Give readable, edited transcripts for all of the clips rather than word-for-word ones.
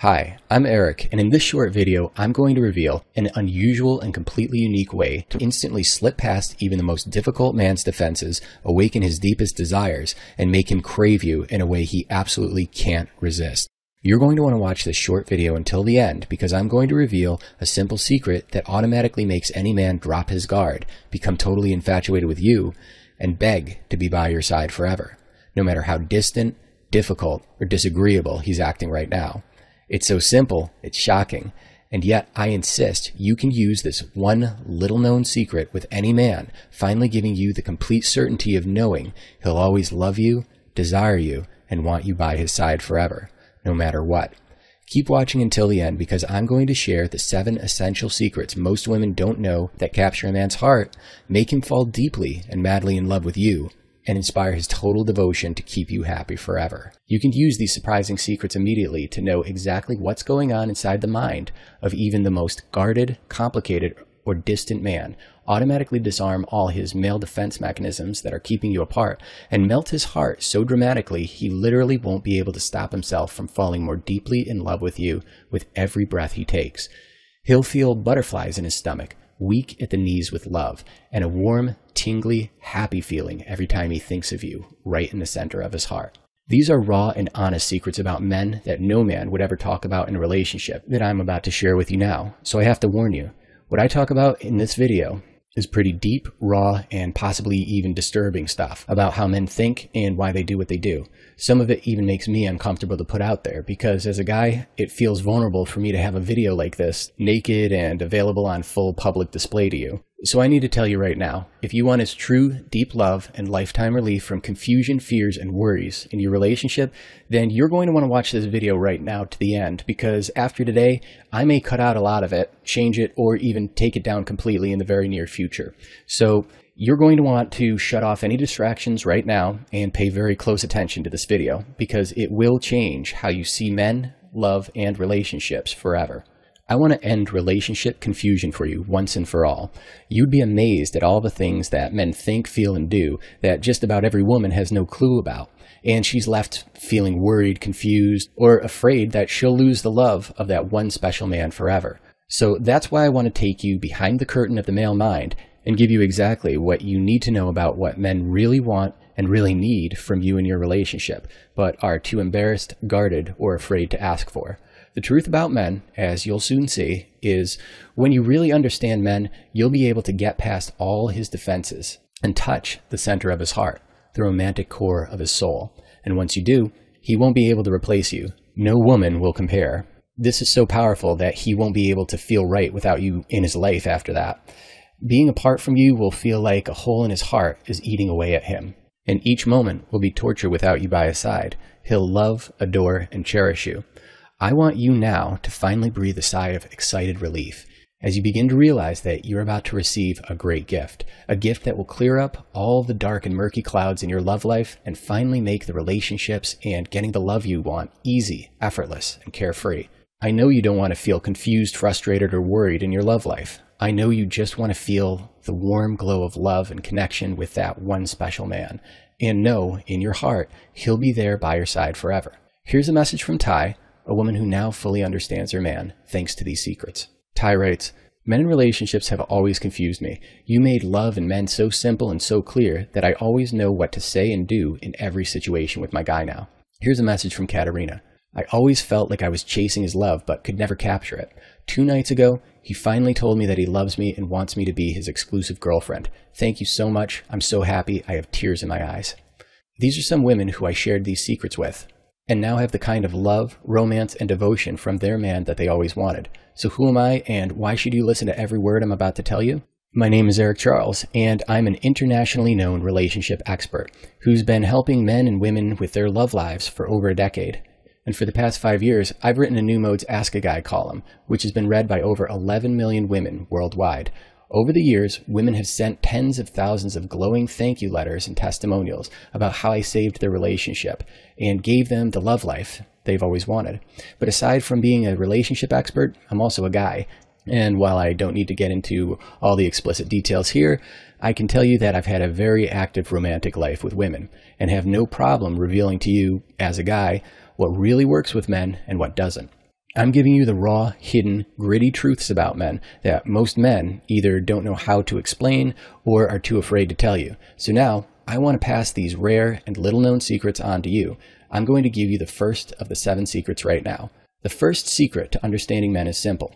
Hi, I'm Eric, and in this short video, I'm going to reveal an unusual and completely unique way to instantly slip past even the most difficult man's defenses, awaken his deepest desires, and make him crave you in a way he absolutely can't resist. You're going to want to watch this short video until the end because I'm going to reveal a simple secret that automatically makes any man drop his guard, become totally infatuated with you, and beg to be by your side forever, no matter how distant, difficult, or disagreeable he's acting right now. It's so simple, it's shocking, and yet I insist you can use this one little-known secret with any man, finally giving you the complete certainty of knowing he'll always love you, desire you, and want you by his side forever, no matter what. Keep watching until the end because I'm going to share the 7 essential secrets most women don't know that capture a man's heart, make him fall deeply and madly in love with you, and inspire his total devotion to keep you happy forever. You can use these surprising secrets immediately to know exactly what's going on inside the mind of even the most guarded, complicated, or distant man, automatically disarm all his male defense mechanisms that are keeping you apart, and melt his heart so dramatically he literally won't be able to stop himself from falling more deeply in love with you with every breath he takes. He'll feel butterflies in his stomach, weak at the knees with love, and a warm, tingly, happy feeling every time he thinks of you, right in the center of his heart. These are raw and honest secrets about men that no man would ever talk about in a relationship that I'm about to share with you now. So I have to warn you, what I talk about in this video is pretty deep, raw, and possibly even disturbing stuff about how men think and why they do what they do. Some of it even makes me uncomfortable to put out there because as a guy, it feels vulnerable for me to have a video like this naked and available on full public display to you. So I need to tell you right now, if you want his true, deep love and lifetime relief from confusion, fears, and worries in your relationship, then you're going to want to watch this video right now to the end because after today, I may cut out a lot of it, change it, or even take it down completely in the very near future. So you're going to want to shut off any distractions right now and pay very close attention to this video because it will change how you see men, love, and relationships forever. I want to end relationship confusion for you once and for all. You'd be amazed at all the things that men think, feel, and do that just about every woman has no clue about. And she's left feeling worried, confused, or afraid that she'll lose the love of that one special man forever. So that's why I want to take you behind the curtain of the male mind and give you exactly what you need to know about what men really want and really need from you in your relationship, but are too embarrassed, guarded, or afraid to ask for. The truth about men, as you'll soon see, is when you really understand men, you'll be able to get past all his defenses and touch the center of his heart, the romantic core of his soul. And once you do, he won't be able to replace you. No woman will compare. This is so powerful that he won't be able to feel right without you in his life after that. Being apart from you will feel like a hole in his heart is eating away at him. And each moment will be torture without you by his side. He'll love, adore, and cherish you. I want you now to finally breathe a sigh of excited relief as you begin to realize that you're about to receive a great gift, a gift that will clear up all the dark and murky clouds in your love life and finally make the relationships and getting the love you want easy, effortless, and carefree. I know you don't want to feel confused, frustrated, or worried in your love life. I know you just want to feel the warm glow of love and connection with that one special man. And know, in your heart, he'll be there by your side forever. Here's a message from Ty, a woman who now fully understands her man, thanks to these secrets. Ty writes, "Men in relationships have always confused me. You made love and men so simple and so clear that I always know what to say and do in every situation with my guy now." Here's a message from Katerina. "I always felt like I was chasing his love, but could never capture it. 2 nights ago, he finally told me that he loves me and wants me to be his exclusive girlfriend. Thank you so much. I'm so happy. I have tears in my eyes." These are some women who I shared these secrets with, and now have the kind of love, romance, and devotion from their man that they always wanted. So who am I, and why should you listen to every word I'm about to tell you? My name is Eric Charles, and I'm an internationally known relationship expert who's been helping men and women with their love lives for over a decade. And for the past 5 years, I've written a New Mode's Ask a Guy column, which has been read by over 11 million women worldwide. Over the years, women have sent tens of thousands of glowing thank you letters and testimonials about how I saved their relationship and gave them the love life they've always wanted. But aside from being a relationship expert, I'm also a guy. And while I don't need to get into all the explicit details here, I can tell you that I've had a very active romantic life with women and have no problem revealing to you, as a guy, what really works with men and what doesn't. I'm giving you the raw, hidden, gritty truths about men that most men either don't know how to explain or are too afraid to tell you. So now, I want to pass these rare and little-known secrets on to you. I'm going to give you the first of the 7 secrets right now. The first secret to understanding men is simple,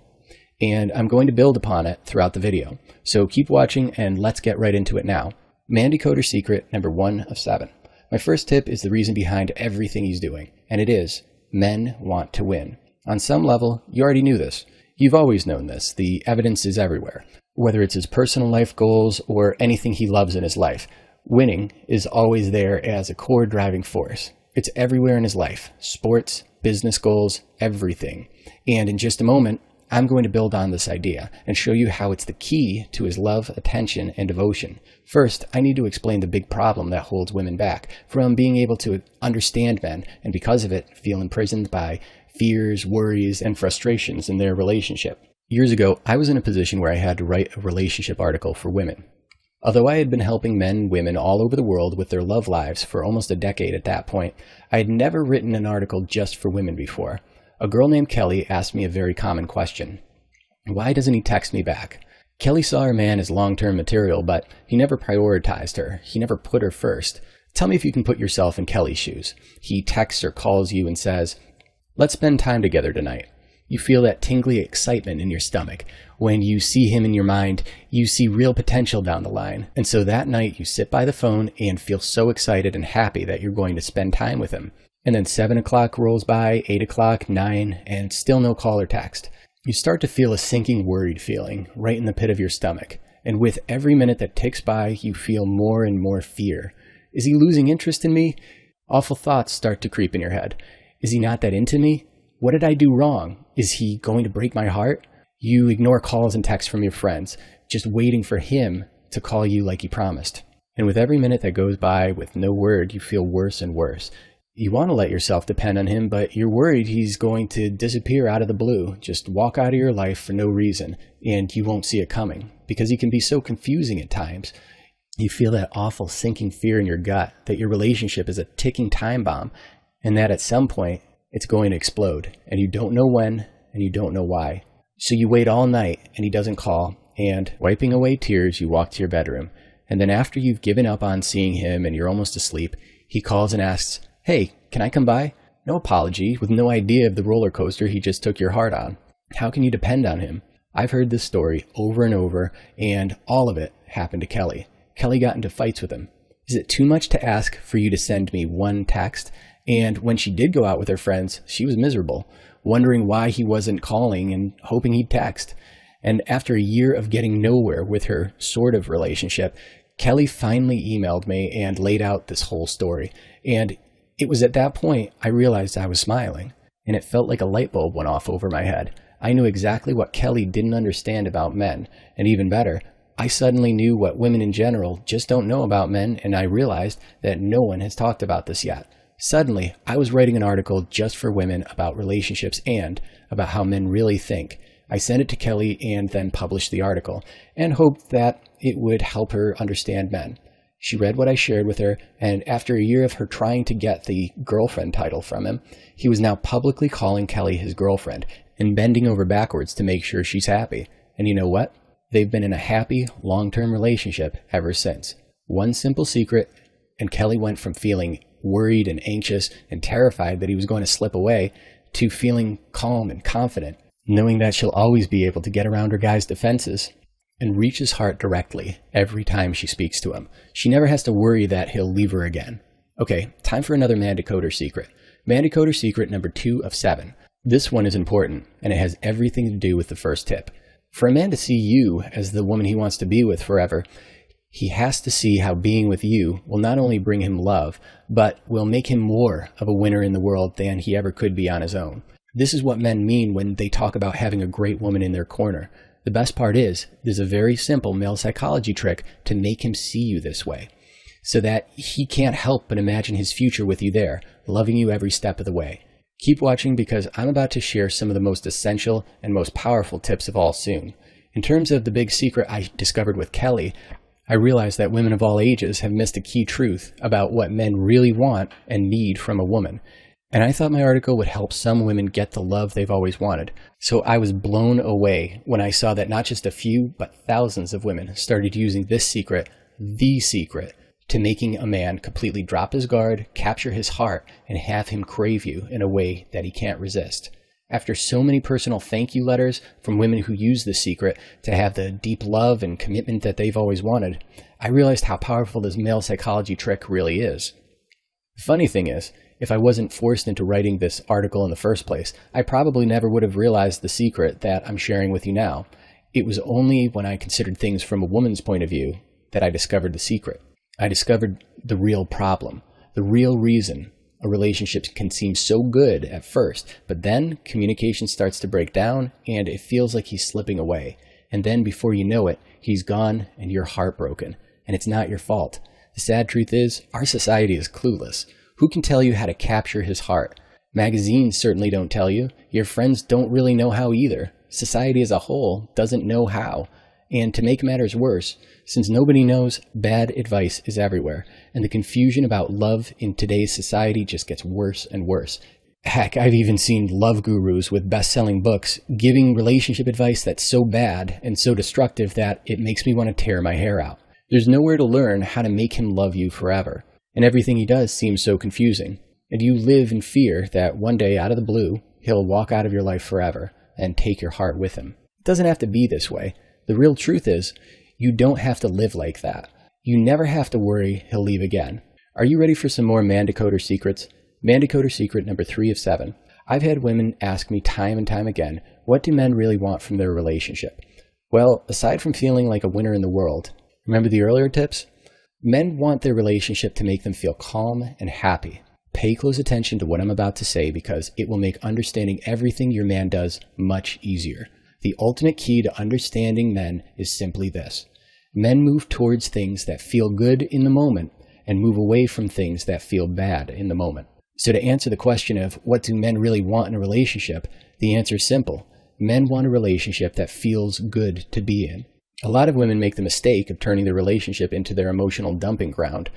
and I'm going to build upon it throughout the video. So keep watching and let's get right into it now. Man Decoder secret number 1 of 7. My first tip is the reason behind everything he's doing, and it is, men want to win. On some level, you already knew this. You've always known this. The evidence is everywhere. Whether it's his personal life goals or anything he loves in his life, winning is always there as a core driving force. It's everywhere in his life. Sports, business goals, everything. And in just a moment, I'm going to build on this idea and show you how it's the key to his love, attention, and devotion. First, I need to explain the big problem that holds women back from being able to understand men, and because of it, feel imprisoned by fears, worries, and frustrations in their relationship. Years ago, I was in a position where I had to write a relationship article for women. Although I had been helping men and women all over the world with their love lives for almost a decade at that point, I had never written an article just for women before. A girl named Kelly asked me a very common question. Why doesn't he text me back? Kelly saw her man as long-term material, but he never prioritized her. He never put her first. Tell me if you can put yourself in Kelly's shoes. He texts or calls you and says, "Let's spend time together tonight." You feel that tingly excitement in your stomach. When you see him in your mind, you see real potential down the line. And so that night you sit by the phone and feel so excited and happy that you're going to spend time with him. And then 7 o'clock rolls by, 8 o'clock, 9, and still no call or text. You start to feel a sinking, worried feeling right in the pit of your stomach. And with every minute that ticks by, you feel more and more fear. Is he losing interest in me? Awful thoughts start to creep in your head. Is he not that into me? What did I do wrong? Is he going to break my heart? You ignore calls and texts from your friends, just waiting for him to call you like he promised. And with every minute that goes by with no word, you feel worse and worse. You want to let yourself depend on him, but you're worried he's going to disappear out of the blue, just walk out of your life for no reason, and you won't see it coming, because he can be so confusing at times. You feel that awful sinking fear in your gut that your relationship is a ticking time bomb, and that at some point, it's going to explode, and you don't know when, and you don't know why. So you wait all night, and he doesn't call, and wiping away tears, you walk to your bedroom. And then after you've given up on seeing him and you're almost asleep, he calls and asks, "Hey, can I come by?" No apology, with no idea of the roller coaster he just took your heart on. How can you depend on him? I've heard this story over and over, and all of it happened to Kelly. Kelly got into fights with him. Is it too much to ask for you to send me one text? And when she did go out with her friends, she was miserable, wondering why he wasn't calling and hoping he'd text. And after a year of getting nowhere with her sort of relationship, Kelly finally emailed me and laid out this whole story. And it was at that point I realized I was smiling, and it felt like a light bulb went off over my head. I knew exactly what Kelly didn't understand about men, and even better, I suddenly knew what women in general just don't know about men, and I realized that no one has talked about this yet. Suddenly, I was writing an article just for women about relationships and about how men really think. I sent it to Kelly and then published the article, and hoped that it would help her understand men. She read what I shared with her, and after a year of her trying to get the girlfriend title from him, he was now publicly calling Kelly his girlfriend and bending over backwards to make sure she's happy. And you know what? They've been in a happy, long-term relationship ever since. One simple secret, and Kelly went from feeling worried and anxious and terrified that he was going to slip away to feeling calm and confident, knowing that she'll always be able to get around her guy's defenses and reach his heart directly every time she speaks to him. She never has to worry that he'll leave her again. Okay, time for another Man Decoder secret. Man Decoder secret number 2 of 7. This one is important, and it has everything to do with the first tip. For a man to see you as the woman he wants to be with forever, he has to see how being with you will not only bring him love, but will make him more of a winner in the world than he ever could be on his own. This is what men mean when they talk about having a great woman in their corner. The best part is, there's a very simple male psychology trick to make him see you this way, so that he can't help but imagine his future with you there, loving you every step of the way. Keep watching because I'm about to share some of the most essential and most powerful tips of all soon. In terms of the big secret I discovered with Kelly, I realized that women of all ages have missed a key truth about what men really want and need from a woman. And I thought my article would help some women get the love they've always wanted. So I was blown away when I saw that not just a few, but thousands of women started using this secret, the secret, to making a man completely drop his guard, capture his heart, and have him crave you in a way that he can't resist. After so many personal thank you letters from women who use this secret to have the deep love and commitment that they've always wanted, I realized how powerful this male psychology trick really is. The funny thing is, if I wasn't forced into writing this article in the first place, I probably never would have realized the secret that I'm sharing with you now. It was only when I considered things from a woman's point of view that I discovered the secret. I discovered the real problem, the real reason a relationship can seem so good at first, but then communication starts to break down and it feels like he's slipping away. And then before you know it, he's gone and you're heartbroken. And it's not your fault. The sad truth is, our society is clueless. Who can tell you how to capture his heart? Magazines certainly don't tell you. Your friends don't really know how either. Society as a whole doesn't know how. And to make matters worse, since nobody knows, bad advice is everywhere, and the confusion about love in today's society just gets worse and worse. Heck, I've even seen love gurus with best-selling books giving relationship advice that's so bad and so destructive that it makes me want to tear my hair out. There's nowhere to learn how to make him love you forever, and everything he does seems so confusing. And you live in fear that one day, out of the blue, he'll walk out of your life forever and take your heart with him. It doesn't have to be this way. The real truth is, you don't have to live like that. You never have to worry he'll leave again. Are you ready for some more man decoder secrets? Man decoder secret number 3 of 7. I've had women ask me time and time again, what do men really want from their relationship? Well, aside from feeling like a winner in the world, remember the earlier tips? Men want their relationship to make them feel calm and happy. Pay close attention to what I'm about to say because it will make understanding everything your man does much easier. The ultimate key to understanding men is simply this. Men move towards things that feel good in the moment and move away from things that feel bad in the moment. So to answer the question of what do men really want in a relationship, the answer is simple. Men want a relationship that feels good to be in. A lot of women make the mistake of turning their relationship into their emotional dumping ground,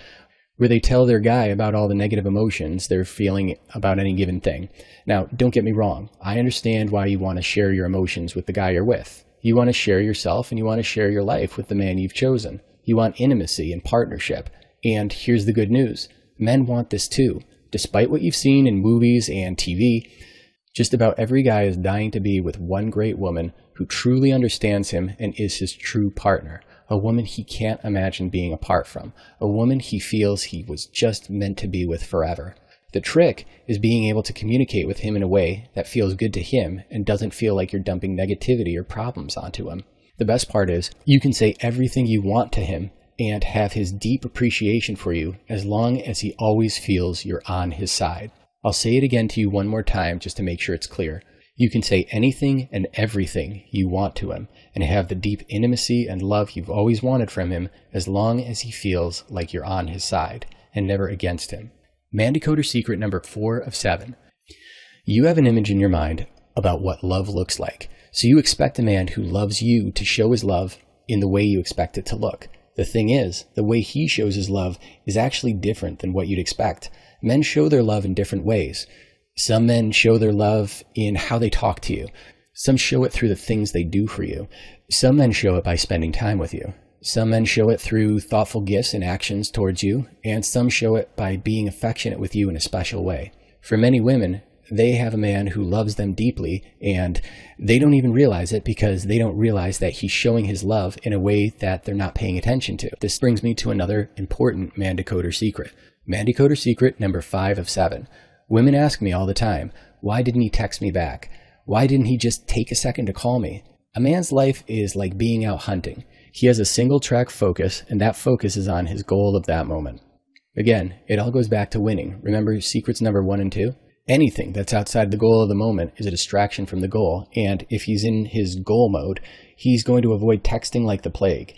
where they tell their guy about all the negative emotions they're feeling about any given thing. Now, don't get me wrong. I understand why you want to share your emotions with the guy you're with. You want to share yourself and you want to share your life with the man you've chosen. You want intimacy and partnership. And here's the good news. Men want this too. Despite what you've seen in movies and TV, just about every guy is dying to be with one great woman who truly understands him and is his true partner. A woman he can't imagine being apart from. A woman he feels he was just meant to be with forever. The trick is being able to communicate with him in a way that feels good to him and doesn't feel like you're dumping negativity or problems onto him. The best part is, you can say everything you want to him and have his deep appreciation for you as long as he always feels you're on his side. I'll say it again to you one more time just to make sure it's clear. You can say anything and everything you want to him and have the deep intimacy and love you've always wanted from him as long as he feels like you're on his side and never against him. Man decoder secret number 4 of 7. You have an image in your mind about what love looks like. So you expect a man who loves you to show his love in the way you expect it to look. The thing is, the way he shows his love is actually different than what you'd expect. Men show their love in different ways. Some men show their love in how they talk to you. Some show it through the things they do for you. Some men show it by spending time with you. Some men show it through thoughtful gifts and actions towards you, and some show it by being affectionate with you in a special way. For many women, they have a man who loves them deeply, and they don't even realize it because they don't realize that he's showing his love in a way that they're not paying attention to. This brings me to another important man decoder secret. Man decoder secret number 5 of 7. Women ask me all the time, why didn't he text me back? Why didn't he just take a second to call me? A man's life is like being out hunting. He has a single track focus, and that focus is on his goal of that moment. Again, it all goes back to winning. Remember secrets number 1 and 2? Anything that's outside the goal of the moment is a distraction from the goal, and if he's in his goal mode, he's going to avoid texting like the plague.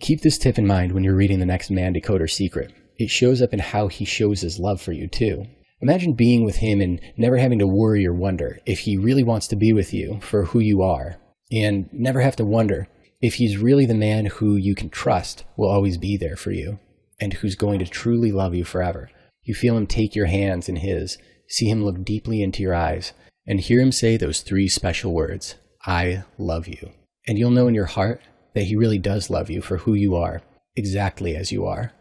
Keep this tip in mind when you're reading the next man decoder secret. It shows up in how he shows his love for you too. Imagine being with him and never having to worry or wonder if he really wants to be with you for who you are, and never have to wonder if he's really the man who you can trust will always be there for you and who's going to truly love you forever. You feel him take your hands in his, see him look deeply into your eyes, and hear him say those 3 special words, "I love you." And you'll know in your heart that he really does love you for who you are, exactly as you are.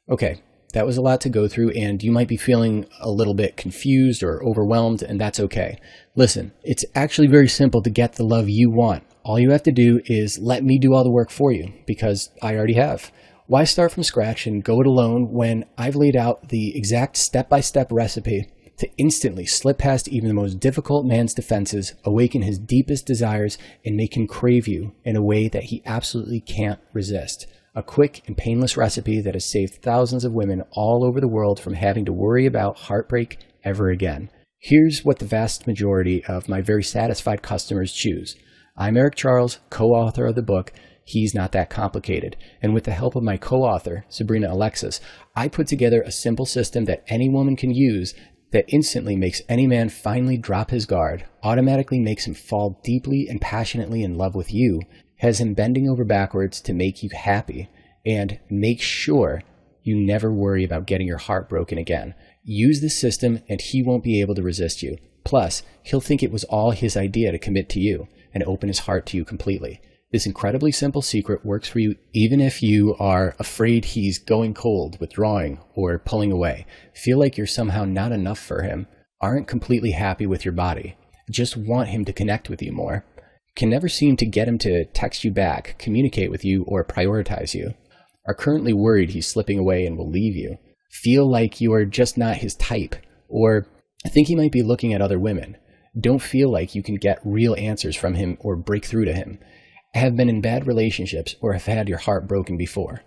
Okay, that was a lot to go through, and you might be feeling a little bit confused or overwhelmed, and that's okay. Listen, it's actually very simple to get the love you want. All you have to do is let me do all the work for you, because I already have. Why start from scratch and go it alone when I've laid out the exact step-by-step recipe to instantly slip past even the most difficult man's defenses, awaken his deepest desires, and make him crave you in a way that he absolutely can't resist? A quick and painless recipe that has saved thousands of women all over the world from having to worry about heartbreak ever again. Here's what the vast majority of my very satisfied customers choose. I'm Eric Charles, co-author of the book, He's Not That Complicated. And with the help of my co-author, Sabrina Alexis, I put together a simple system that any woman can use that instantly makes any man finally drop his guard, automatically makes him fall deeply and passionately in love with you, has him bending over backwards to make you happy, and make sure you never worry about getting your heart broken again. Use this system and he won't be able to resist you. Plus, he'll think it was all his idea to commit to you and open his heart to you completely. This incredibly simple secret works for you even if you are afraid he's going cold, withdrawing, or pulling away, feel like you're somehow not enough for him, aren't completely happy with your body, just want him to connect with you more, can never seem to get him to text you back, communicate with you, or prioritize you, are currently worried he's slipping away and will leave you, feel like you are just not his type, or think he might be looking at other women, don't feel like you can get real answers from him or break through to him, have been in bad relationships or have had your heart broken before,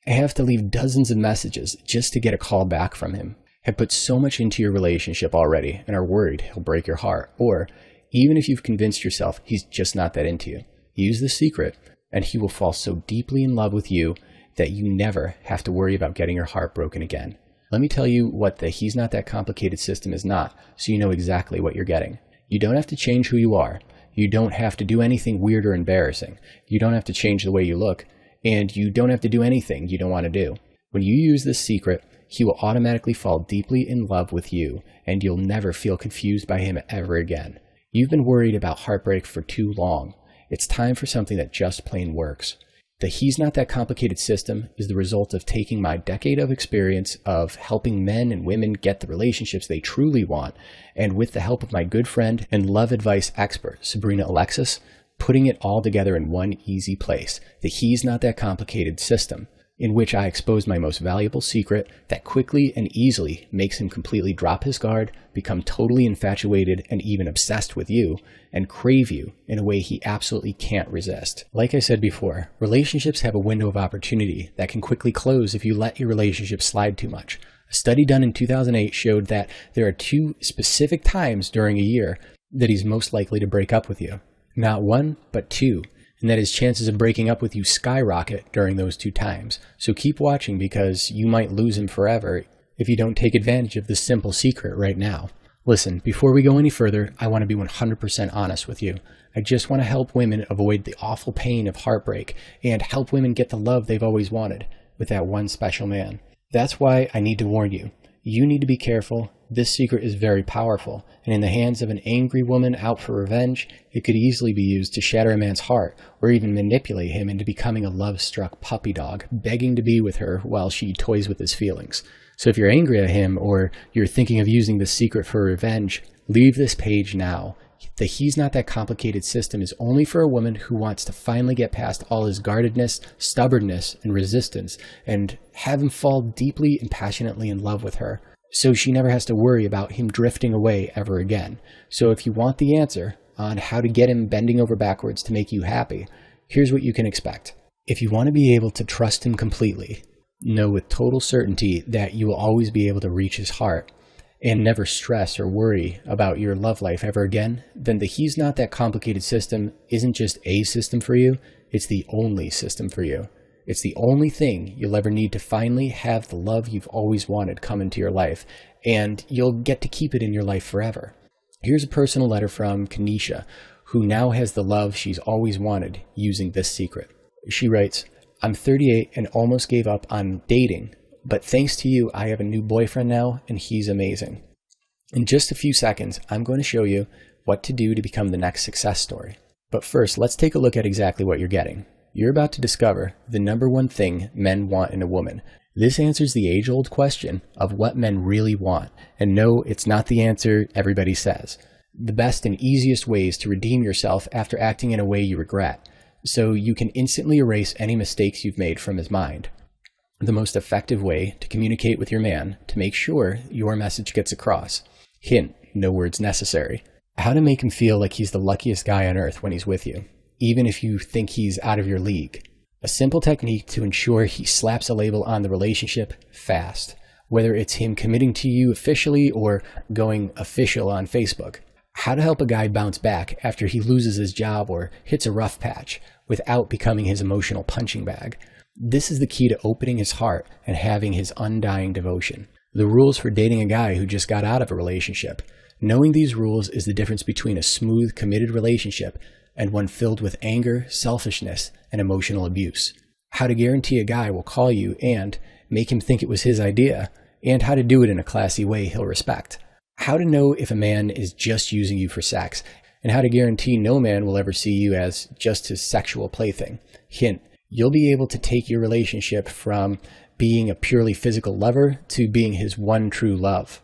have to leave dozens of messages just to get a call back from him, have put so much into your relationship already and are worried he'll break your heart, or even if you've convinced yourself he's just not that into you, use the secret and he will fall so deeply in love with you that you never have to worry about getting your heart broken again. Let me tell you what the He's Not That Complicated system is not, so you know exactly what you're getting. You don't have to change who you are. You don't have to do anything weird or embarrassing. You don't have to change the way you look, and you don't have to do anything you don't want to do. When you use this secret, he will automatically fall deeply in love with you, and you'll never feel confused by him ever again. You've been worried about heartbreak for too long. It's time for something that just plain works. The He's Not That Complicated system is the result of taking my decade of experience of helping men and women get the relationships they truly want, and with the help of my good friend and love advice expert, Sabrina Alexis, putting it all together in one easy place, the He's Not That Complicated system, in which I expose my most valuable secret that quickly and easily makes him completely drop his guard, become totally infatuated and even obsessed with you, and crave you in a way he absolutely can't resist. Like I said before, relationships have a window of opportunity that can quickly close if you let your relationship slide too much. A study done in 2008 showed that there are 2 specific times during a year that he's most likely to break up with you. Not 1, but 2. And that his chances of breaking up with you skyrocket during those 2 times. So keep watching because you might lose him forever if you don't take advantage of this simple secret right now. Listen, before we go any further, I want to be 100% honest with you. I just want to help women avoid the awful pain of heartbreak and help women get the love they've always wanted with that one special man. That's why I need to warn you. You need to be careful. This secret is very powerful, and in the hands of an angry woman out for revenge, it could easily be used to shatter a man's heart or even manipulate him into becoming a love-struck puppy dog, begging to be with her while she toys with his feelings. So if you're angry at him or you're thinking of using this secret for revenge, leave this page now. The He's Not That Complicated system is only for a woman who wants to finally get past all his guardedness, stubbornness, and resistance and have him fall deeply and passionately in love with her, so she never has to worry about him drifting away ever again. So if you want the answer on how to get him bending over backwards to make you happy, here's what you can expect. If you want to be able to trust him completely, know with total certainty that you will always be able to reach his heart, and never stress or worry about your love life ever again, then the He's Not That Complicated system isn't just a system for you, it's the only system for you. It's the only thing you'll ever need to finally have the love you've always wanted come into your life, and you'll get to keep it in your life forever. Here's a personal letter from Kanisha, who now has the love she's always wanted using this secret. She writes, "I'm 38 and almost gave up on dating, but thanks to you, I have a new boyfriend now, and he's amazing. In just a few seconds, I'm going to show you what to do to become the next success story. But first, let's take a look at exactly what you're getting. You're about to discover the number one thing men want in a woman. This answers the age-old question of what men really want. And no, it's not the answer everybody says. The best and easiest ways to redeem yourself after acting in a way you regret, so you can instantly erase any mistakes you've made from his mind. The most effective way to communicate with your man to make sure your message gets across. Hint, no words necessary. How to make him feel like he's the luckiest guy on earth when he's with you, even if you think he's out of your league. A simple technique to ensure he slaps a label on the relationship fast, whether it's him committing to you officially or going official on Facebook. How to help a guy bounce back after he loses his job or hits a rough patch without becoming his emotional punching bag. This is the key to opening his heart and having his undying devotion. The rules for dating a guy who just got out of a relationship. Knowing these rules is the difference between a smooth, committed relationship and one filled with anger, selfishness, and emotional abuse. How to guarantee a guy will call you and make him think it was his idea, and how to do it in a classy way he'll respect. How to know if a man is just using you for sex, and how to guarantee no man will ever see you as just his sexual plaything. Hint, you'll be able to take your relationship from being a purely physical lover to being his one true love.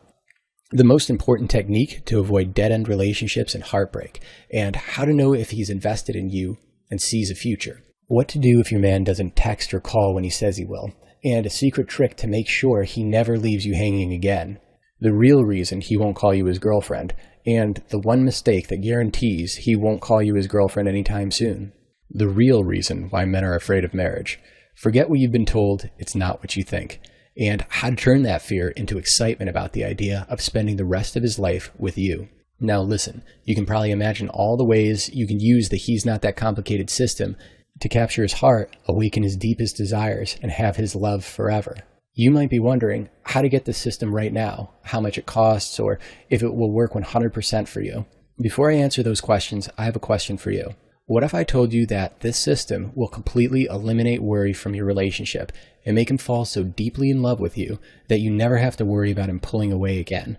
The most important technique to avoid dead-end relationships and heartbreak, and how to know if he's invested in you and sees a future. What to do if your man doesn't text or call when he says he will, and a secret trick to make sure he never leaves you hanging again. The real reason he won't call you his girlfriend, and the one mistake that guarantees he won't call you his girlfriend anytime soon. The real reason why men are afraid of marriage. Forget what you've been told, it's not what you think. And how to turn that fear into excitement about the idea of spending the rest of his life with you. Now listen, you can probably imagine all the ways you can use the He's Not That Complicated system to capture his heart, awaken his deepest desires, and have his love forever. You might be wondering how to get this system right now, how much it costs, or if it will work 100% for you. Before I answer those questions, I have a question for you. What if I told you that this system will completely eliminate worry from your relationship and make him fall so deeply in love with you that you never have to worry about him pulling away again?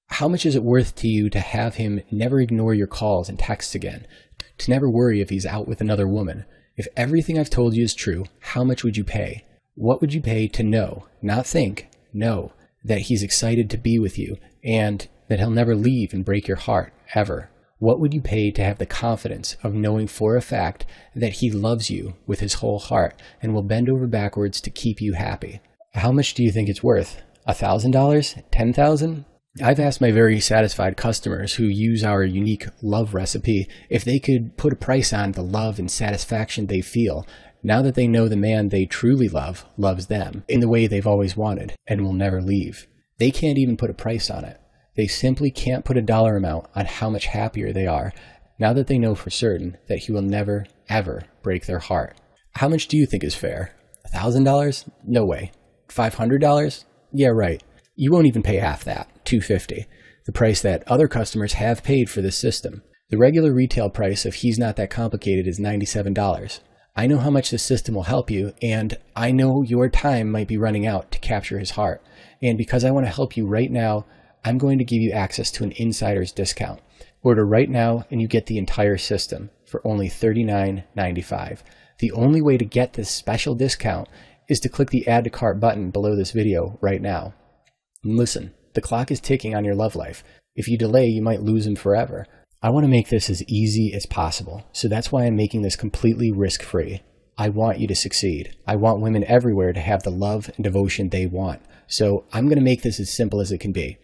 How much is it worth to you to have him never ignore your calls and texts again, to never worry if he's out with another woman? If everything I've told you is true, how much would you pay? What would you pay to know, not think, know that he's excited to be with you and that he'll never leave and break your heart, ever? What would you pay to have the confidence of knowing for a fact that he loves you with his whole heart and will bend over backwards to keep you happy? How much do you think it's worth? $1,000? $10,000? I've asked my very satisfied customers who use our unique love recipe if they could put a price on the love and satisfaction they feel now that they know the man they truly love loves them in the way they've always wanted and will never leave. They can't even put a price on it. They simply can't put a dollar amount on how much happier they are now that they know for certain that he will never, ever break their heart. How much do you think is fair? $1,000? No way. $500? Yeah, right. You won't even pay half that, $250, the price that other customers have paid for this system. The regular retail price of He's Not That Complicated is $97. I know how much this system will help you, and I know your time might be running out to capture his heart. And because I want to help you right now, I'm going to give you access to an insider's discount. Order right now and you get the entire system for only $39.95. The only way to get this special discount is to click the Add to Cart button below this video right now. And listen, the clock is ticking on your love life. If you delay, you might lose him forever. I want to make this as easy as possible, so that's why I'm making this completely risk-free. I want you to succeed. I want women everywhere to have the love and devotion they want. So I'm going to make this as simple as it can be.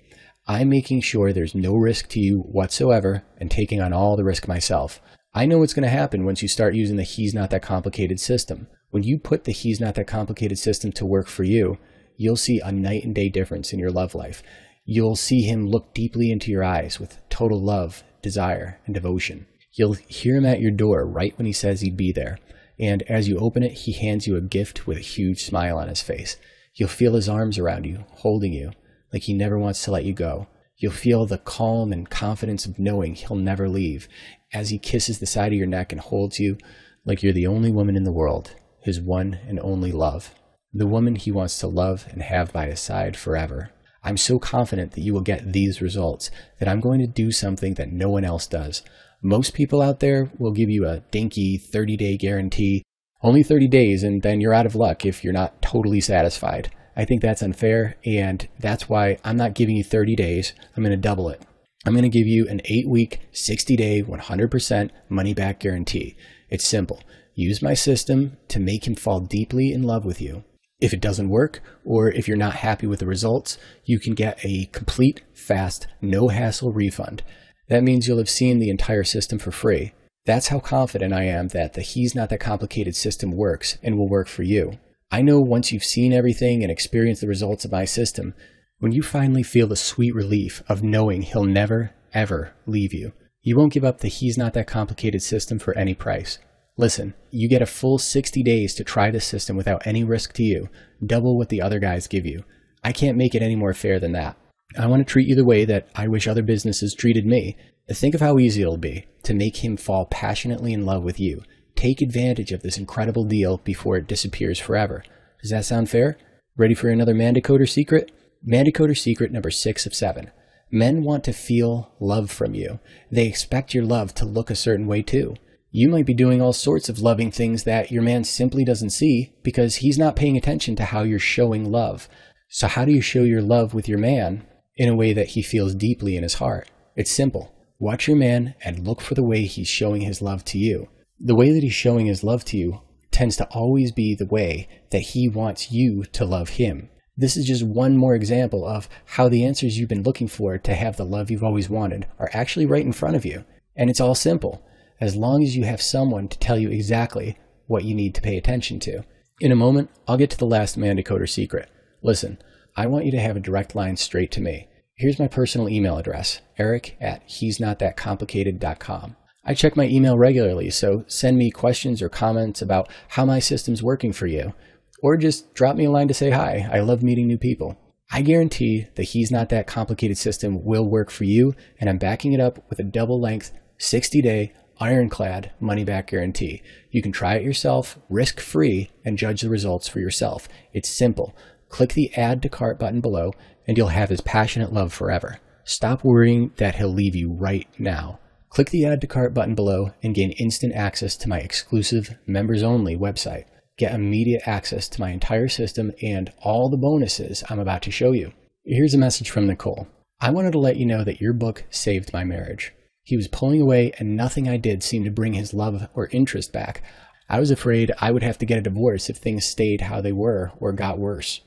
I'm making sure there's no risk to you whatsoever and taking on all the risk myself. I know what's going to happen once you start using the He's Not That Complicated system. When you put the He's Not That Complicated system to work for you, you'll see a night and day difference in your love life. You'll see him look deeply into your eyes with total love, desire, and devotion. You'll hear him at your door right when he says he'd be there. And as you open it, he hands you a gift with a huge smile on his face. You'll feel his arms around you, holding you, like he never wants to let you go. You'll feel the calm and confidence of knowing he'll never leave as he kisses the side of your neck and holds you like you're the only woman in the world, his one and only love, the woman he wants to love and have by his side forever. I'm so confident that you will get these results that I'm going to do something that no one else does. Most people out there will give you a dinky 30-day guarantee, only 30 days, and then you're out of luck if you're not totally satisfied. I think that's unfair, and that's why I'm not giving you 30 days. I'm going to double it. I'm going to give you an 8-week, 60-day, 100% money-back guarantee. It's simple. Use my system to make him fall deeply in love with you. If it doesn't work, or if you're not happy with the results, you can get a complete, fast, no-hassle refund. That means you'll have seen the entire system for free. That's how confident I am that the He's Not That Complicated system works and will work for you. I know once you've seen everything and experienced the results of my system, when you finally feel the sweet relief of knowing he'll never, ever leave you, you won't give up the He's Not That Complicated system for any price. Listen, you get a full 60 days to try this system without any risk to you, double what the other guys give you. I can't make it any more fair than that. I want to treat you the way that I wish other businesses treated me. Think of how easy it'll be to make him fall passionately in love with you. Take advantage of this incredible deal before it disappears forever. Does that sound fair? Ready for another Mandecoder secret? Mandecoder secret number 6 of 7. Men want to feel love from you. They expect your love to look a certain way too. You might be doing all sorts of loving things that your man simply doesn't see because he's not paying attention to how you're showing love. So how do you show your love with your man in a way that he feels deeply in his heart? It's simple. Watch your man and look for the way he's showing his love to you. The way that he's showing his love to you tends to always be the way that he wants you to love him. This is just one more example of how the answers you've been looking for to have the love you've always wanted are actually right in front of you. And it's all simple, as long as you have someone to tell you exactly what you need to pay attention to. In a moment, I'll get to the last Mandecoder secret. Listen, I want you to have a direct line straight to me. Here's my personal email address, eric@he'snotthatcomplicated.com. I check my email regularly, so send me questions or comments about how my system's working for you. Or just drop me a line to say hi. I love meeting new people. I guarantee the He's Not That Complicated system will work for you, and I'm backing it up with a double-length, 60-day, ironclad money-back guarantee. You can try it yourself, risk-free, and judge the results for yourself. It's simple. Click the Add to Cart button below, and you'll have his passionate love forever. Stop worrying that he'll leave you right now. Click the Add to Cart button below and gain instant access to my exclusive members-only website. Get immediate access to my entire system and all the bonuses I'm about to show you. Here's a message from Nicole. I wanted to let you know that your book saved my marriage. He was pulling away and nothing I did seemed to bring his love or interest back. I was afraid I would have to get a divorce if things stayed how they were or got worse.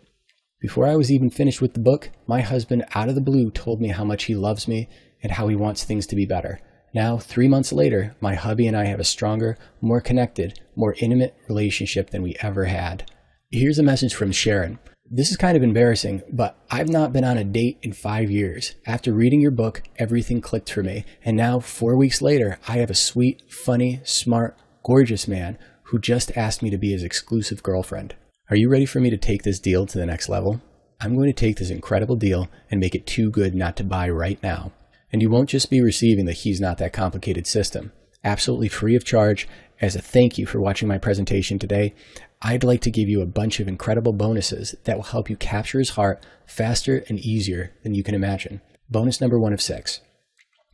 Before I was even finished with the book, my husband out of the blue told me how much he loves me and how he wants things to be better. Now, 3 months later, my hubby and I have a stronger, more connected, more intimate relationship than we ever had. Here's a message from Sharon. This is kind of embarrassing, but I've not been on a date in 5 years. After reading your book, everything clicked for me. And now, 4 weeks later, I have a sweet, funny, smart, gorgeous man who just asked me to be his exclusive girlfriend. Are you ready for me to take this deal to the next level? I'm going to take this incredible deal and make it too good not to buy right now. And you won't just be receiving the He's Not That Complicated system, absolutely free of charge. As a thank you for watching my presentation today, I'd like to give you a bunch of incredible bonuses that will help you capture his heart faster and easier than you can imagine. Bonus number 1 of 6,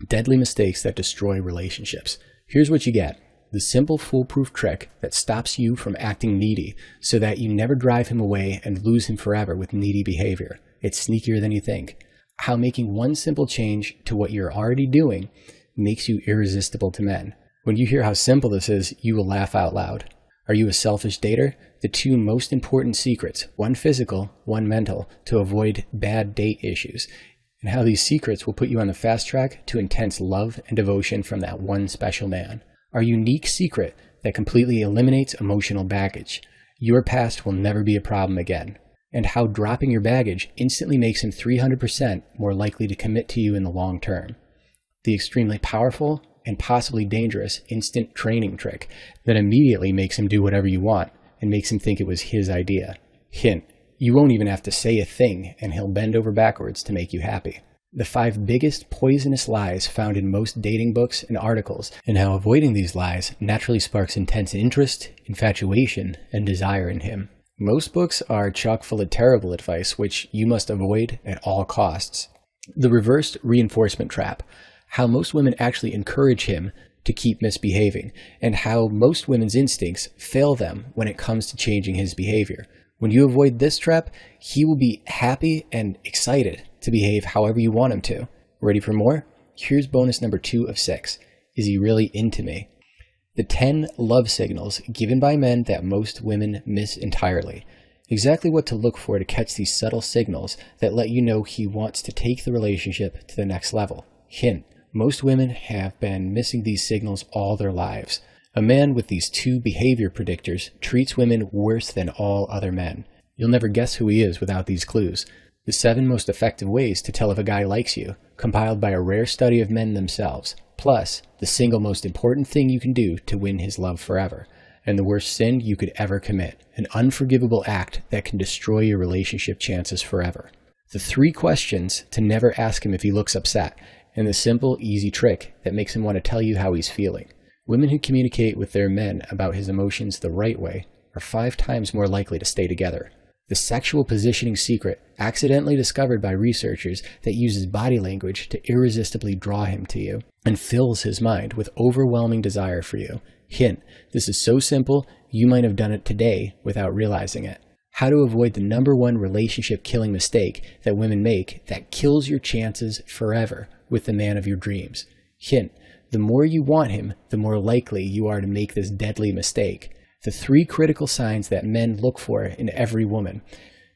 deadly mistakes that destroy relationships. Here's what you get. The simple foolproof trick that stops you from acting needy so that you never drive him away and lose him forever with needy behavior. It's sneakier than you think. How making one simple change to what you're already doing makes you irresistible to men. When you hear how simple this is, you will laugh out loud. Are you a selfish dater? The 2 most important secrets, one physical, one mental, to avoid bad date issues, and how these secrets will put you on the fast track to intense love and devotion from that one special man. Our unique secret that completely eliminates emotional baggage. Your past will never be a problem again. And how dropping your baggage instantly makes him 300% more likely to commit to you in the long term. The extremely powerful and possibly dangerous instant training trick that immediately makes him do whatever you want and makes him think it was his idea. Hint, you won't even have to say a thing and he'll bend over backwards to make you happy. The 5 biggest poisonous lies found in most dating books and articles, and how avoiding these lies naturally sparks intense interest, infatuation, and desire in him. Most books are chock full of terrible advice, which you must avoid at all costs. The reversed reinforcement trap, how most women actually encourage him to keep misbehaving, and how most women's instincts fail them when it comes to changing his behavior. When you avoid this trap, he will be happy and excited to behave however you want him to. Ready for more? Here's bonus number 2 of 6. Is he really into me? The 10 love signals given by men that most women miss entirely. Exactly what to look for to catch these subtle signals that let you know he wants to take the relationship to the next level. Hint: most women have been missing these signals all their lives. A man with these 2 behavior predictors treats women worse than all other men. You'll never guess who he is without these clues. The 7 most effective ways to tell if a guy likes you, compiled by a rare study of men themselves. Plus, the single most important thing you can do to win his love forever. And the worst sin you could ever commit. An unforgivable act that can destroy your relationship chances forever. The 3 questions to never ask him if he looks upset. And the simple, easy trick that makes him want to tell you how he's feeling. Women who communicate with their men about his emotions the right way are 5 times more likely to stay together. The sexual positioning secret, accidentally discovered by researchers that uses body language to irresistibly draw him to you and fills his mind with overwhelming desire for you. Hint: this is so simple, you might have done it today without realizing it. How to avoid the #1 relationship killing mistake that women make that kills your chances forever with the man of your dreams. Hint: the more you want him, the more likely you are to make this deadly mistake. The 3 critical signs that men look for in every woman,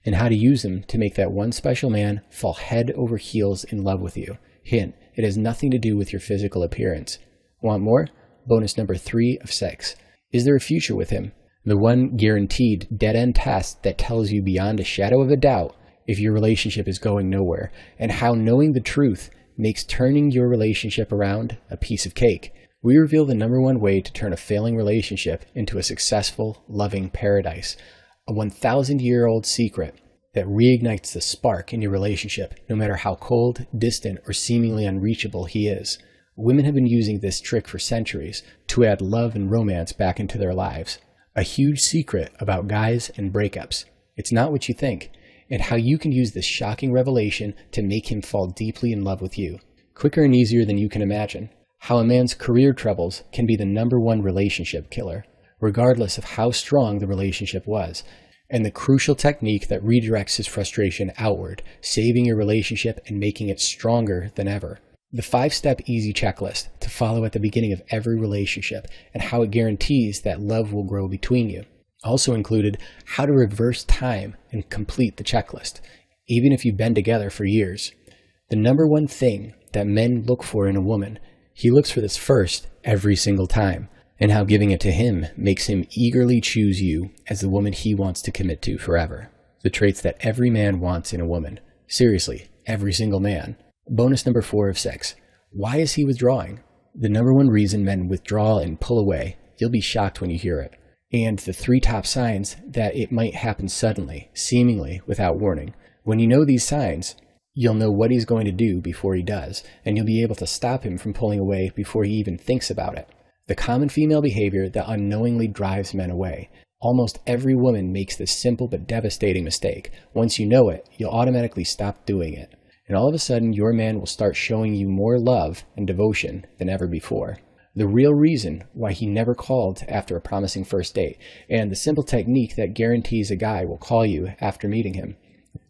and how to use them to make that one special man fall head over heels in love with you. Hint: it has nothing to do with your physical appearance. Want more? Bonus number 3 of 6. Is there a future with him? The one guaranteed dead-end test that tells you beyond a shadow of a doubt if your relationship is going nowhere, and how knowing the truth makes turning your relationship around a piece of cake. We reveal the #1 way to turn a failing relationship into a successful, loving paradise. A 1,000-year-old secret that reignites the spark in your relationship, no matter how cold, distant, or seemingly unreachable he is. Women have been using this trick for centuries to add love and romance back into their lives. A huge secret about guys and breakups. It's not what you think, and how you can use this shocking revelation to make him fall deeply in love with you. Quicker and easier than you can imagine. How a man's career troubles can be the #1 relationship killer, regardless of how strong the relationship was, and the crucial technique that redirects his frustration outward, saving your relationship and making it stronger than ever. The 5-step easy checklist to follow at the beginning of every relationship, and how it guarantees that love will grow between you. Also included how to reverse time and complete the checklist, even if you've been together for years. The #1 thing that men look for in a woman, he looks for this first every single time, and how giving it to him makes him eagerly choose you as the woman he wants to commit to forever. The traits that every man wants in a woman. Seriously, every single man. Bonus number 4 of 6. Why is he withdrawing? The #1 reason men withdraw and pull away. You'll be shocked when you hear it. And the 3 top signs that it might happen suddenly, seemingly without warning. When you know these signs, you'll know what he's going to do before he does, and you'll be able to stop him from pulling away before he even thinks about it. The common female behavior that unknowingly drives men away. Almost every woman makes this simple but devastating mistake. Once you know it, you'll automatically stop doing it. And all of a sudden, your man will start showing you more love and devotion than ever before. The real reason why he never called after a promising first date, and the simple technique that guarantees a guy will call you after meeting him.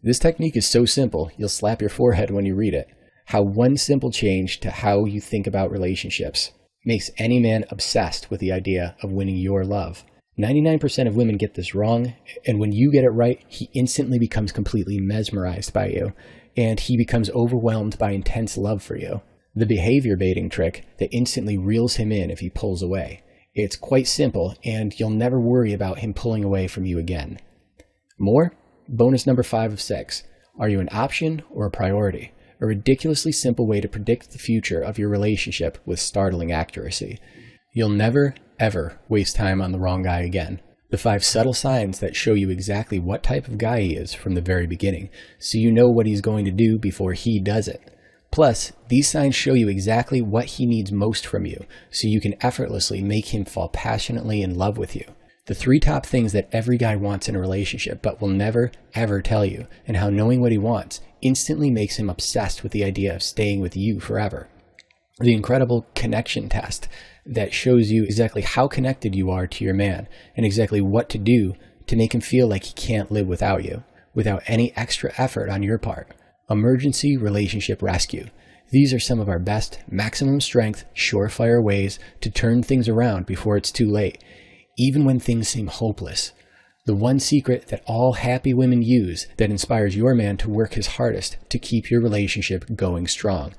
This technique is so simple, you'll slap your forehead when you read it. How one simple change to how you think about relationships makes any man obsessed with the idea of winning your love. 99% of women get this wrong, and when you get it right, he instantly becomes completely mesmerized by you, and he becomes overwhelmed by intense love for you. The behavior baiting trick that instantly reels him in if he pulls away. It's quite simple, and you'll never worry about him pulling away from you again. More? Bonus number 5 of 6. Are you an option or a priority? A ridiculously simple way to predict the future of your relationship with startling accuracy. You'll never, ever waste time on the wrong guy again. The 5 subtle signs that show you exactly what type of guy he is from the very beginning, so you know what he's going to do before he does it. Plus, these signs show you exactly what he needs most from you, so you can effortlessly make him fall passionately in love with you. The 3 top things that every guy wants in a relationship but will never, ever tell you, and how knowing what he wants instantly makes him obsessed with the idea of staying with you forever. The incredible connection test that shows you exactly how connected you are to your man and exactly what to do to make him feel like he can't live without you, without any extra effort on your part. Emergency relationship rescue. These are some of our best, maximum strength, surefire ways to turn things around before it's too late, even when things seem hopeless. The one secret that all happy women use that inspires your man to work his hardest to keep your relationship going strong,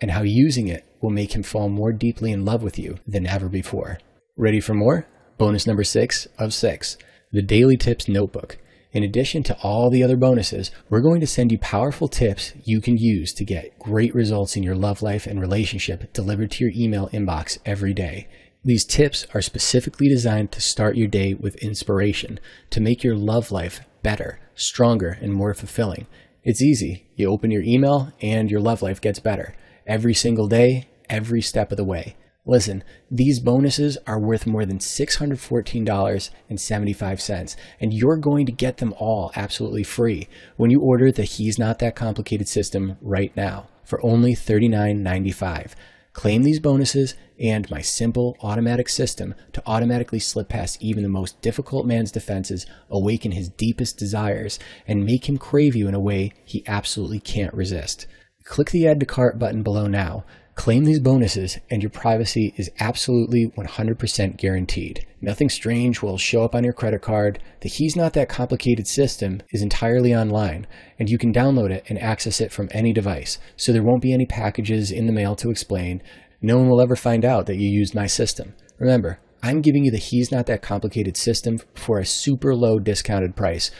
and how using it will make him fall more deeply in love with you than ever before. Ready for more? Bonus number 6 of 6, the Daily Tips Notebook. In addition to all the other bonuses, we're going to send you powerful tips you can use to get great results in your love life and relationship delivered to your email inbox every day. These tips are specifically designed to start your day with inspiration, to make your love life better, stronger, and more fulfilling. It's easy. You open your email and your love life gets better. Every single day, every step of the way. Listen, these bonuses are worth more than $614.75, and you're going to get them all absolutely free when you order the He's Not That Complicated system right now for only $39.95. Claim these bonuses and my simple automatic system to automatically slip past even the most difficult man's defenses, awaken his deepest desires, and make him crave you in a way he absolutely can't resist. Click the Add to Cart button below now. Claim these bonuses and your privacy is absolutely 100% guaranteed. Nothing strange will show up on your credit card. The He's Not That Complicated system is entirely online, and you can download it and access it from any device, so there won't be any packages in the mail to explain. No one will ever find out that you used my system. Remember, I'm giving you the He's Not That Complicated system for a super low discounted price.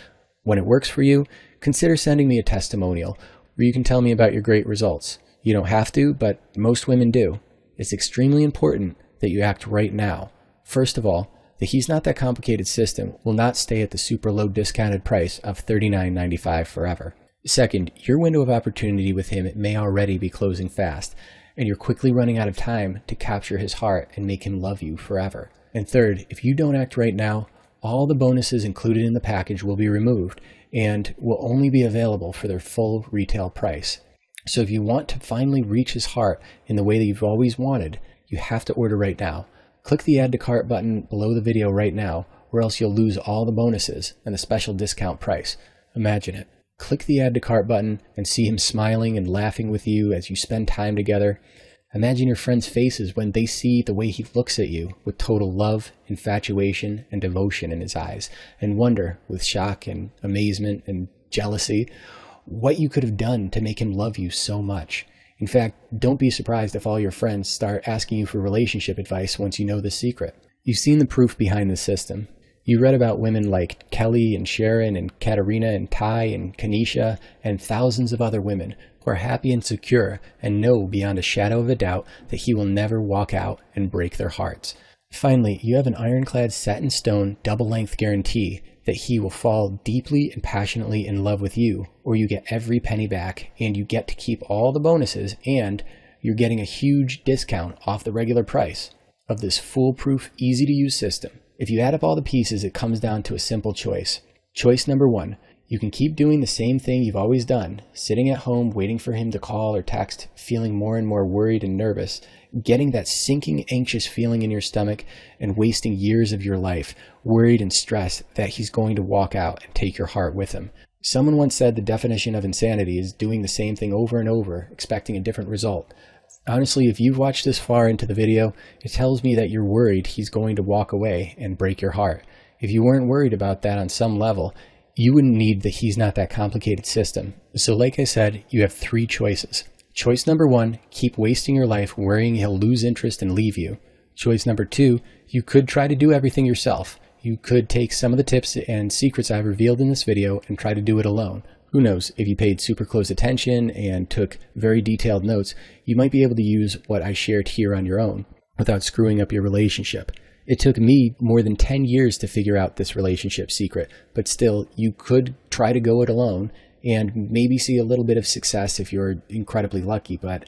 When it works for you, consider sending me a testimonial where you can tell me about your great results. You don't have to, but most women do. It's extremely important that you act right now. First of all, the He's Not That Complicated system will not stay at the super low discounted price of $39.95 forever. Second, your window of opportunity with him may already be closing fast, and you're quickly running out of time to capture his heart and make him love you forever. And third, if you don't act right now, all the bonuses included in the package will be removed and will only be available for their full retail price. So if you want to finally reach his heart in the way that you've always wanted, you have to order right now. Click the Add to Cart button below the video right now, or else you'll lose all the bonuses and the special discount price. Imagine it. Click the Add to Cart button and see him smiling and laughing with you as you spend time together. Imagine your friends' faces when they see the way he looks at you with total love, infatuation, and devotion in his eyes, and wonder with shock and amazement and jealousy what you could have done to make him love you so much. In fact, don't be surprised if all your friends start asking you for relationship advice once you know the secret. You've seen the proof behind the system. You read about women like Kelly and Sharon and Katerina and Ty and Kanisha and thousands of other women who are happy and secure and know beyond a shadow of a doubt that he will never walk out and break their hearts. Finally, you have an ironclad set-in-stone double-length guarantee that he will fall deeply and passionately in love with you, or you get every penny back and you get to keep all the bonuses, and you're getting a huge discount off the regular price of this foolproof, easy-to-use system. If you add up all the pieces, it comes down to a simple choice. Choice number 1, you can keep doing the same thing you've always done, sitting at home waiting for him to call or text, feeling more and more worried and nervous, getting that sinking, anxious feeling in your stomach, and wasting years of your life worried and stressed that he's going to walk out and take your heart with him. Someone once said the definition of insanity is doing the same thing over and over, expecting a different result. Honestly, if you've watched this far into the video, it tells me that you're worried he's going to walk away and break your heart. If you weren't worried about that on some level, you wouldn't need the He's Not That Complicated system. So like I said, you have 3 choices. Choice number 1, keep wasting your life worrying he'll lose interest and leave you. Choice number 2, you could try to do everything yourself. You could take some of the tips and secrets I've revealed in this video and try to do it alone. Who knows, if you paid super close attention and took very detailed notes, you might be able to use what I shared here on your own without screwing up your relationship. It took me more than 10 years to figure out this relationship secret, but still, you could try to go it alone and maybe see a little bit of success if you're incredibly lucky, but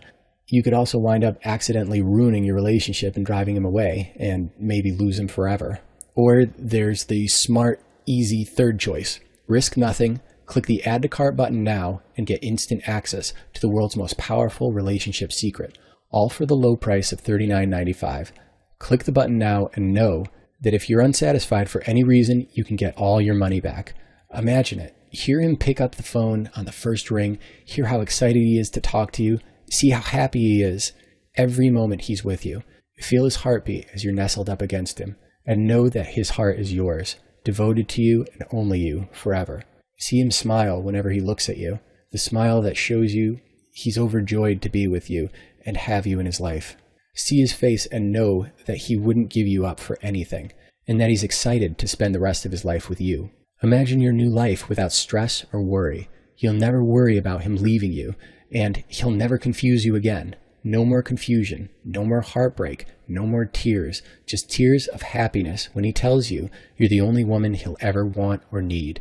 you could also wind up accidentally ruining your relationship and driving him away and maybe lose him forever. Or there's the smart, easy third choice. Risk nothing, click the Add to Cart button now, and get instant access to the world's most powerful relationship secret, all for the low price of $39.95. Click the button now and know that if you're unsatisfied for any reason, you can get all your money back. Imagine it. Hear him pick up the phone on the first ring, hear how excited he is to talk to you, see how happy he is every moment he's with you. Feel his heartbeat as you're nestled up against him, and know that his heart is yours, devoted to you and only you forever. See him smile whenever he looks at you, the smile that shows you he's overjoyed to be with you and have you in his life. See his face and know that he wouldn't give you up for anything, and that he's excited to spend the rest of his life with you. Imagine your new life without stress or worry. You'll never worry about him leaving you, and he'll never confuse you again. No more confusion, no more heartbreak, no more tears, just tears of happiness when he tells you you're the only woman he'll ever want or need.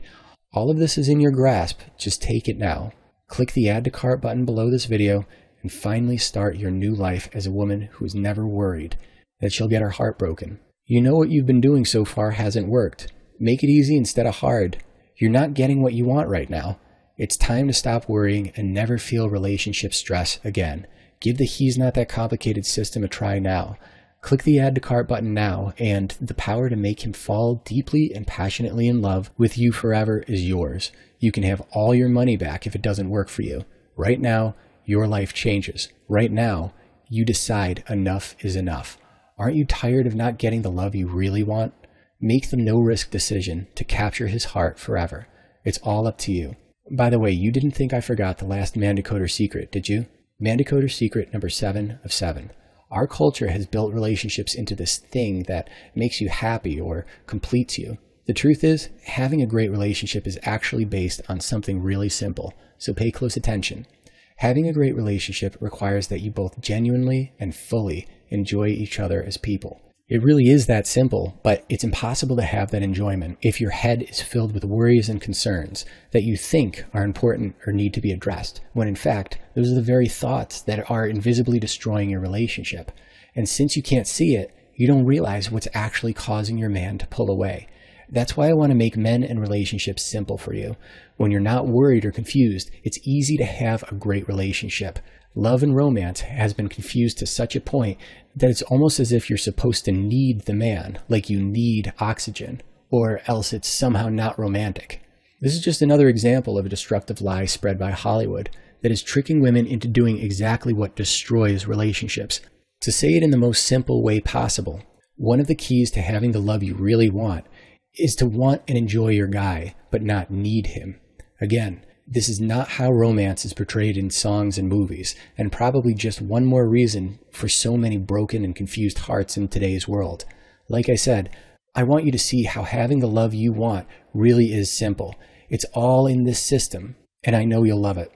All of this is in your grasp, just take it now. Click the Add to Cart button below this video and finally start your new life as a woman who's never worried that she'll get her heart broken. You know what you've been doing so far hasn't worked. Make it easy instead of hard. You're not getting what you want right now. It's time to stop worrying and never feel relationship stress again. Give the He's Not That Complicated system a try now. Click the Add to Cart button now, and the power to make him fall deeply and passionately in love with you forever is yours. You can have all your money back if it doesn't work for you. Right now, your life changes. Right now, you decide enough is enough. Aren't you tired of not getting the love you really want? Make the no-risk decision to capture his heart forever. It's all up to you. By the way, you didn't think I forgot the last Man-Decoder secret, did you? Man-Decoder secret number 7 of 7. Our culture has built relationships into this thing that makes you happy or completes you. The truth is, having a great relationship is actually based on something really simple, so pay close attention. Having a great relationship requires that you both genuinely and fully enjoy each other as people. It really is that simple, but it's impossible to have that enjoyment if your head is filled with worries and concerns that you think are important or need to be addressed, when in fact, those are the very thoughts that are invisibly destroying your relationship. And since you can't see it, you don't realize what's actually causing your man to pull away. That's why I want to make men and relationships simple for you. When you're not worried or confused, it's easy to have a great relationship. Love and romance has been confused to such a point that it's almost as if you're supposed to need the man, like you need oxygen, or else it's somehow not romantic. This is just another example of a destructive lie spread by Hollywood that is tricking women into doing exactly what destroys relationships. To say it in the most simple way possible, one of the keys to having the love you really want is to want and enjoy your guy, but not need him. Again, this is not how romance is portrayed in songs and movies, and probably just one more reason for so many broken and confused hearts in today's world. Like I said, I want you to see how having the love you want really is simple. It's all in this system, and I know you'll love it.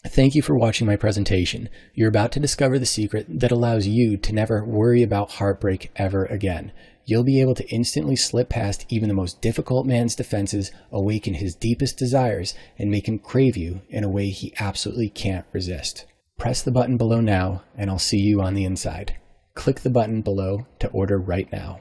Thank you for watching my presentation. You're about to discover the secret that allows you to never worry about heartbreak ever again. You'll be able to instantly slip past even the most difficult man's defenses, awaken his deepest desires, and make him crave you in a way he absolutely can't resist. Press the button below now, and I'll see you on the inside. Click the button below to order right now.